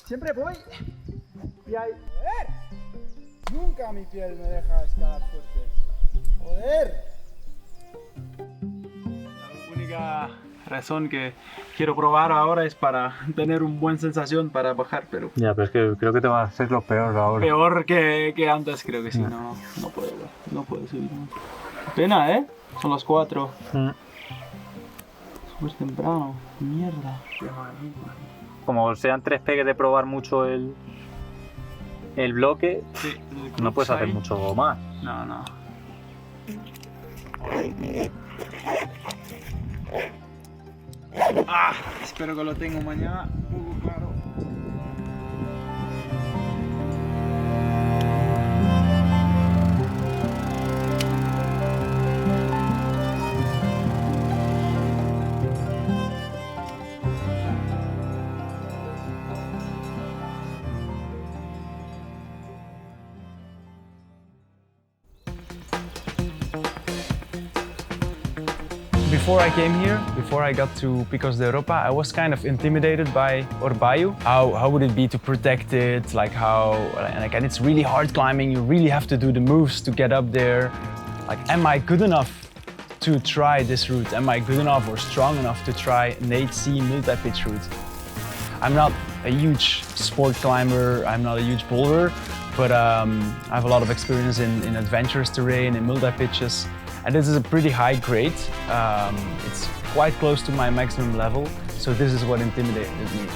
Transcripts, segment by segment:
Siempre voy y hay... ¡Joder! Nunca mi piel me deja escalar fuerte. ¡Joder! La única razón que quiero probar ahora es para tener una buena sensación para bajar, pero... Ya, pero es que creo que te va a hacer lo peor ahora. Peor que antes, creo que sí. No puedo subir. Pena, ¿eh? Son las 4. Súper temprano. Mierda. Qué maravilla. Como sean 3 pegues de probar mucho el bloque, sí, no puedes hacer mucho más. No. Espero que lo tengo mañana. Claro. Before I came here, before I got to Picos de Europa, I was kind of intimidated by Orbayu. How would it be to protect it? And it's really hard climbing. You really have to do the moves to get up there. Like, am I good enough to try this route? Am I good enough or strong enough to try an 8C multi-pitch route? I'm not a huge sport climber. I'm not a huge boulder, but I have a lot of experience in adventurous terrain, in multi-pitches. And this is a pretty high grade. It's quite close to my maximum level, so this is what intimidated me.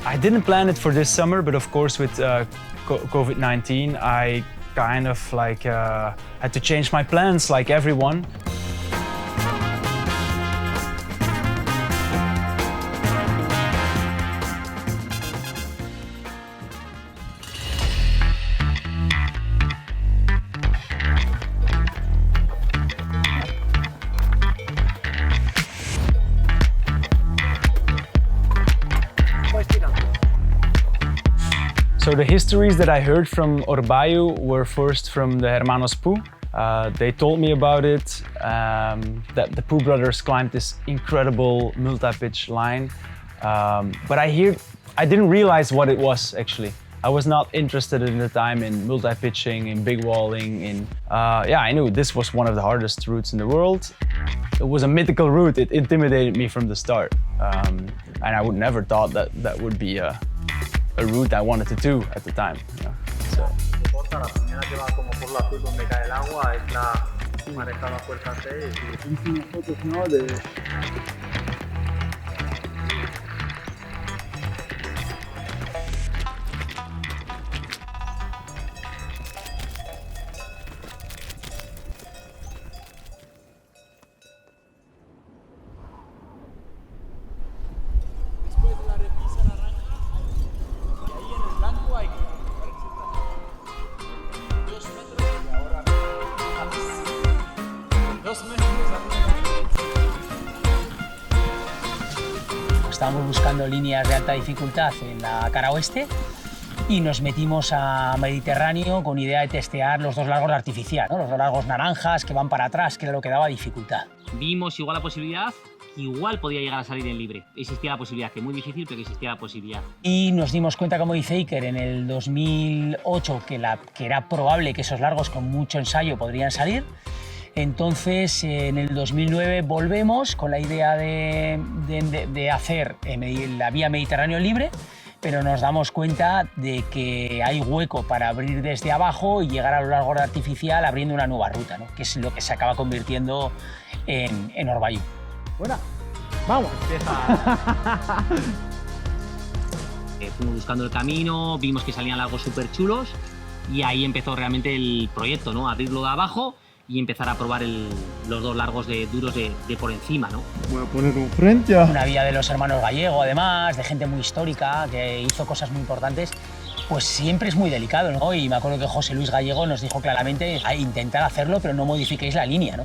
I didn't plan it for this summer, but of course with COVID-19, I kind of had to change my plans like everyone. So the histories that I heard from Orbayu were first from the hermanos Pou. They told me about it, that the Pou brothers climbed this incredible multi-pitch line. But I didn't realize what it was actually. I was not interested in the time in multi-pitching, in big walling, I knew this was one of the hardest routes in the world. It was a mythical route, it intimidated me from the start. And I would never thought that would be a route I wanted to do at the time. So. La primera que va como por la azul donde cae el agua es la manejada fuerza 6 y... Hice unas fotos, ¿no? De... Después de la repisa naranja, y ahí en el blanco hay que... 2 metros y ahora 2 metros. Estábamos buscando líneas de alta dificultad en la cara oeste y nos metimos a Mediterráneo con idea de testear los 2 largos de artificial, ¿no? Los 2 largos naranjas que van para atrás, que era lo que daba dificultad. Vimos igual la posibilidad, que igual podía llegar a salir en libre. Existía la posibilidad, que muy difícil, pero que existía la posibilidad. Y nos dimos cuenta, como dice Iker, en el 2008 que era probable que esos largos con mucho ensayo podrían salir. Entonces, en el 2009 volvemos con la idea de hacer la vía Mediterráneo libre, pero nos damos cuenta de que hay hueco para abrir desde abajo y llegar a lo largo de artificial abriendo una nueva ruta, ¿no? Que es lo que se acaba convirtiendo en Orbayu. Buena, vamos. Fuimos buscando el camino, vimos que salían largos súper chulos y ahí empezó realmente el proyecto, ¿no? Abrirlo de abajo y empezar a probar los dos largos duros de por encima, ¿no? Voy a poner un frente a... Una vía de los hermanos Gallego, además, de gente muy histórica, que hizo cosas muy importantes, pues siempre es muy delicado, ¿no? Y me acuerdo que José Luis Gallego nos dijo claramente a intentar hacerlo, pero no modifiquéis la línea, ¿no?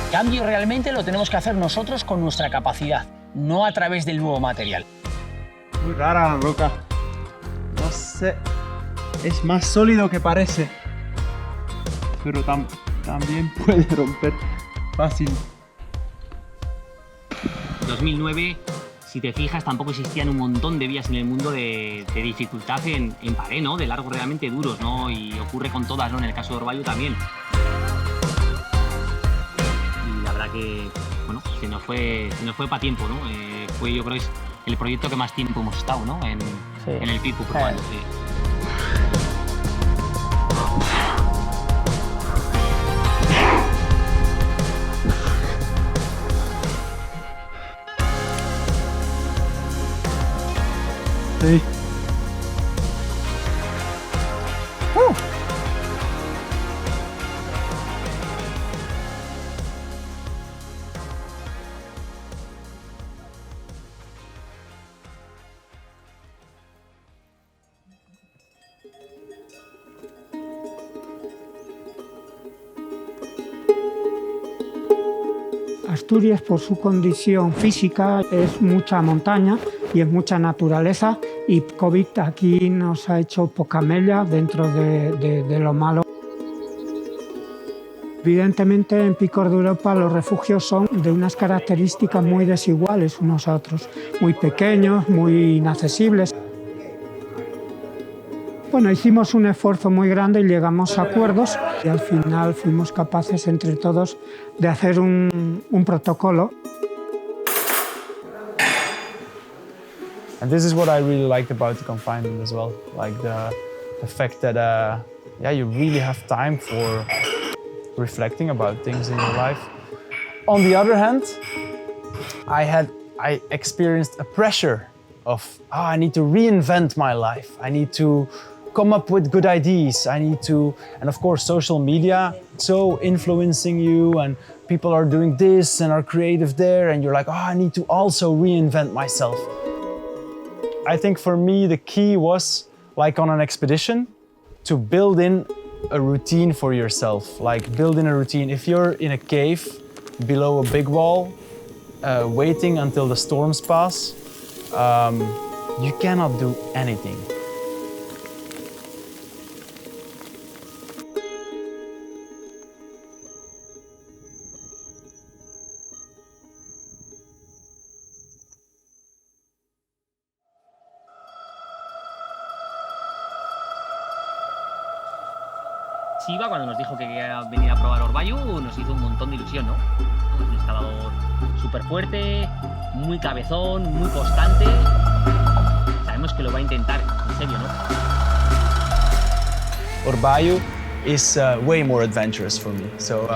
El cambio realmente lo tenemos que hacer nosotros con nuestra capacidad, no a través del nuevo material. Muy rara la roca. No sé. Es más sólido que parece. Pero también puede romper fácil. 2009, si te fijas, tampoco existían un montón de vías en el mundo de dificultad en pared, ¿no? De largos realmente duros, ¿no? Y ocurre con todas, ¿no? En el caso de Orbayu también. Y la verdad que, bueno, se nos fue para tiempo, ¿no? Fue, yo creo, es el proyecto que más tiempo hemos estado, ¿no? En el Picos probando, sí. Sí. Asturias, por su condición física, es mucha montaña y es mucha naturaleza, y COVID aquí nos ha hecho poca mella dentro de lo malo. Evidentemente, en Picos de Europa los refugios son de unas características muy desiguales unos a otros, muy pequeños, muy inaccesibles. Bueno, hicimos un esfuerzo muy grande y llegamos a acuerdos y al final fuimos capaces entre todos de hacer un protocolo. And this is what I really liked about the confinement as well, like the fact that yeah, you really have time for reflecting about things in your life. On the other hand, I experienced a pressure of I need to reinvent my life. I need to come up with good ideas. I need to, and of course, social media so influencing you, and people are doing this and are creative there, and you're like, I need to also reinvent myself. I think for me, the key was, like on an expedition, to build in a routine for yourself. Like build in a routine. If you're in a cave below a big wall, waiting until the storms pass, you cannot do anything. Siva, cuando nos dijo que quería venir a probar Orbayu, nos hizo un montón de ilusión, ¿no? Es un escalador súper fuerte, muy cabezón, muy constante. Sabemos que lo va a intentar, en serio, ¿no? Orbayu is way more adventurous for me. So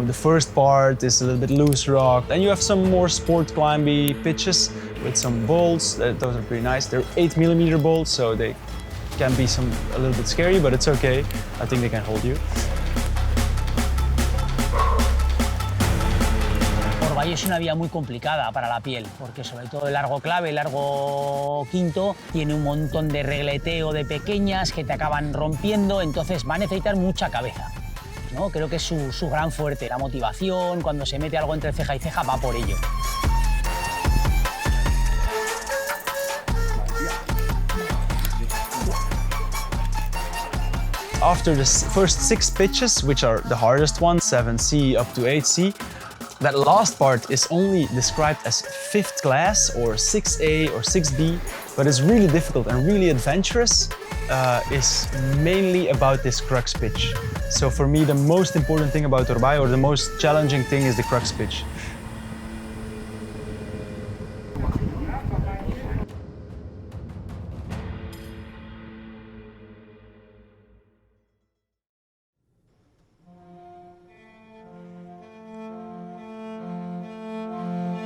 the first part is a little bit loose rock. Then you have some more sport climby pitches with some bolts. Those are pretty nice. They're 8mm bolts, so they can be a little bit scary, but it's okay. I think they can hold you. Orbayu es una vía muy complicada para la piel, porque sobre todo el largo clave, el largo quinto, tiene un montón de regleteo de pequeñas que te acaban rompiendo, entonces va a necesitar mucha cabeza, ¿no? Creo que es su gran fuerte, la motivación, cuando se mete algo entre ceja y ceja va por ello. After the first 6 pitches, which are the hardest ones, 7C up to 8C, that last part is only described as 5th class or 6A or 6B, but it's really difficult and really adventurous. Is mainly about this crux pitch. So for me, the most important thing about Orbayu, or the most challenging thing, is the crux pitch.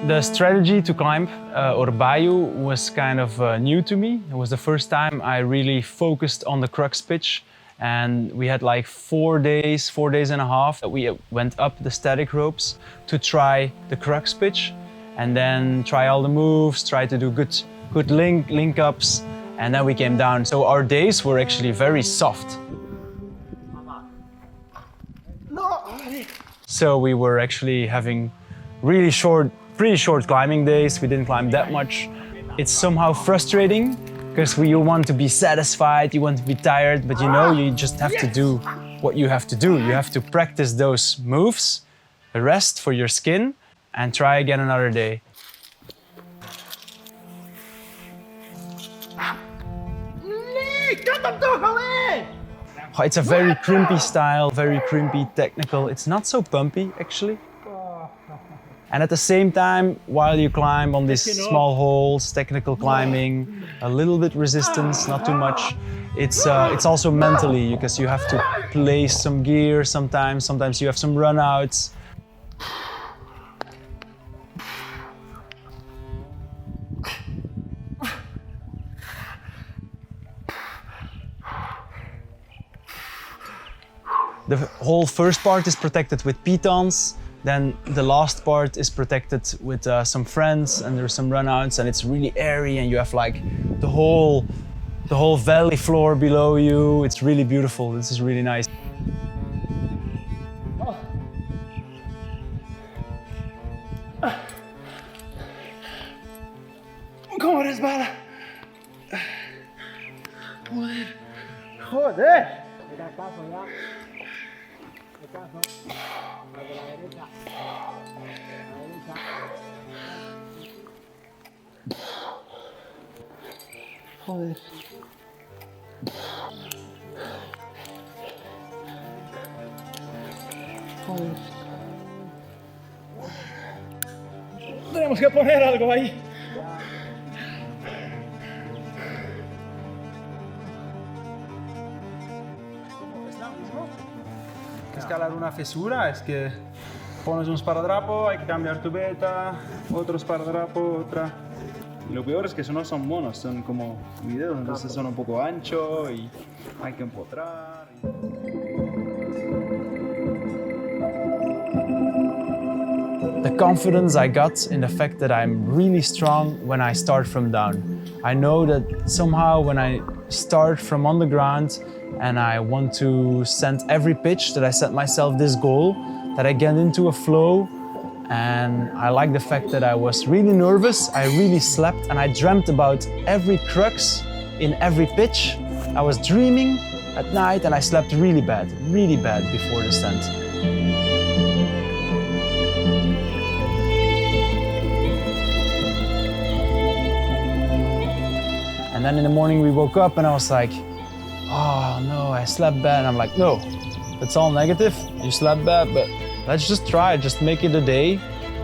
The strategy to climb Orbayu was kind of new to me. It was the first time I really focused on the crux pitch And we had like 4 days and a half that we went up the static ropes to try the crux pitch and then try all the moves, try to do good link ups, and then we came down. So our days were actually very soft. So we were actually having pretty short climbing days. We didn't climb that much. It's somehow frustrating because you want to be satisfied, you want to be tired, but you know, you just have to do what you have to do. You have to practice those moves, rest for your skin, and try again another day. It's a very crimpy style, very crimpy, technical. It's not so bumpy, actually. And at the same time, while you climb on these small holes, technical climbing, a little bit resistance, not too much. It's also mentally, because you have to place some gear sometimes. Sometimes you have some runouts. The whole first part is protected with pitons. Then the last part is protected with some friends, and there's some runouts, and it's really airy, and you have like the whole valley floor below you. It's really beautiful. This is really nice. ¿Cómo resbala? Joder. Joder. Joder. Tenemos que poner algo ahí. Escalar una fisura es que pones un esparadrapo, hay que cambiar tu beta, otro esparadrapo, otra. Y lo peor es que no son monos, son como videos, entonces son un poco anchos y hay que empotrar. The confidence I got in the fact that I'm really strong when I start from down. I know that somehow when I start from on the ground and I want to send every pitch, that I set myself this goal, that I get into a flow. And I like the fact that I was really nervous, I really slept, and I dreamt about every crux in every pitch. I was dreaming at night and I slept really bad before the descent. And then in the morning we woke up and I was like, oh no, I slept bad. And I'm like, no, it's all negative. You slept bad, but let's just try, just make it a day.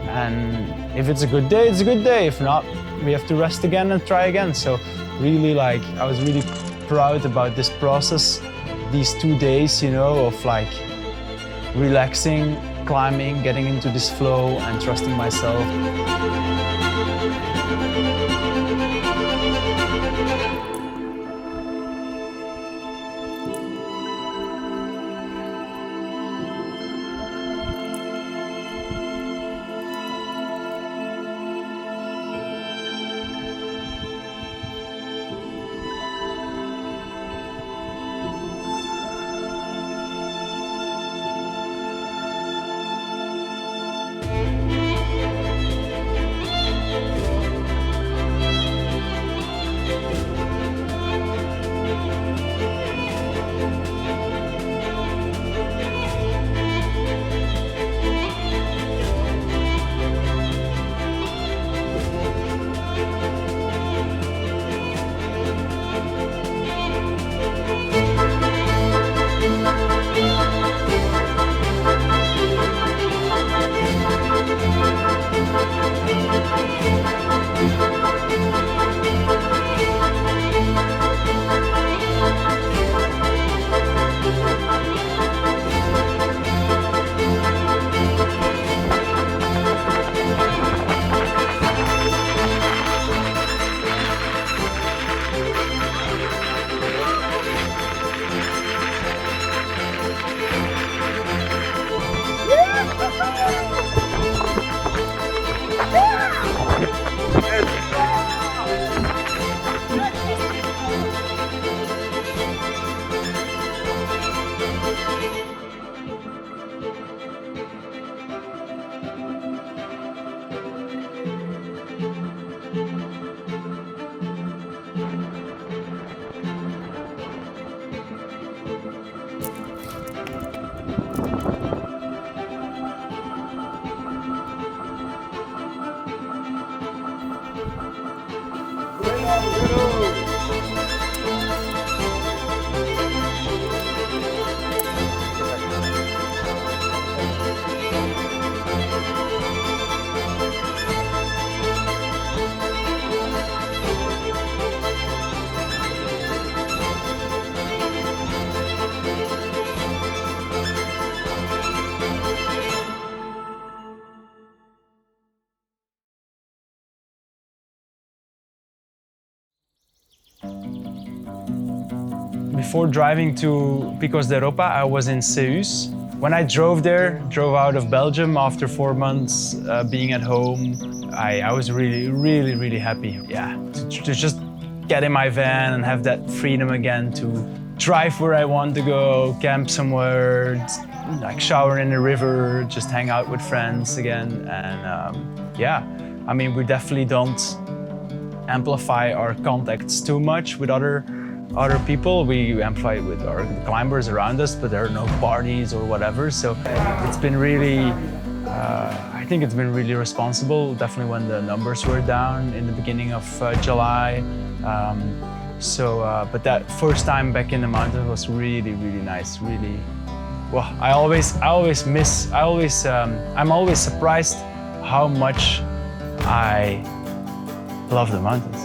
And if it's a good day, it's a good day. If not, we have to rest again and try again. So really, I was really proud about this process, these 2 days, you know, of like relaxing, climbing, getting into this flow and trusting myself. before driving to Picos de Europa, I was in Ceus. When I drove out of Belgium after 4 months being at home, I was really happy. Yeah, to just get in my van and have that freedom again to drive where I want to go, camp somewhere, like shower in the river, just hang out with friends again. And yeah, I mean, we definitely don't amplify our contacts too much with other people. We amplify it with our climbers around us, but there are no parties or whatever. So it's been really, I think it's been really responsible, definitely when the numbers were down in the beginning of July. But that first time back in the mountains was really nice, really. Well, I'm always surprised how much I love the mountains.